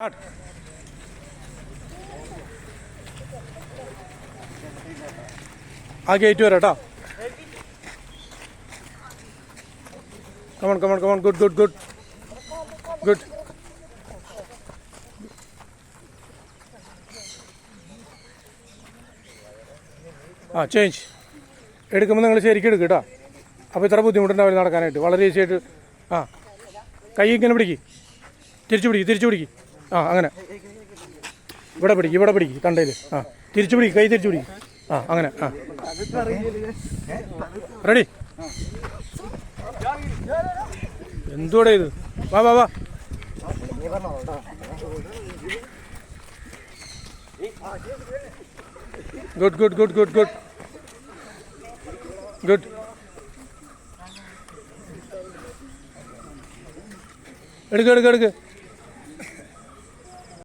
ആ ഗേറ്റ് വരെ കേട്ടോ. Come on come on come on. Good good good good. ആ ചേഞ്ച് എടുക്കുമ്പോൾ നിങ്ങൾ ശരിക്കും എടുക്കുക കേട്ടോ. അപ്പോൾ ഇത്ര ബുദ്ധിമുട്ടുണ്ടാവില്ല നടക്കാനായിട്ട്. വളരെ ഈസി ആയിട്ട്. ആ കൈ ഇങ്ങനെ പിടിക്കും, തിരിച്ചു പിടിക്കും. ആ അങ്ങനെ ഇവിടെ പിടിക്കും തണ്ടയിൽ. ആ തിരിച്ചു പിടിക്കും, കൈ തിരിച്ചു പിടിക്കും. ആ അങ്ങനെ. ആ റെഡി. എന്തുകൂടെ ഇത്? വാ വാ വാ. Good good good good good good. എടുക്ക്.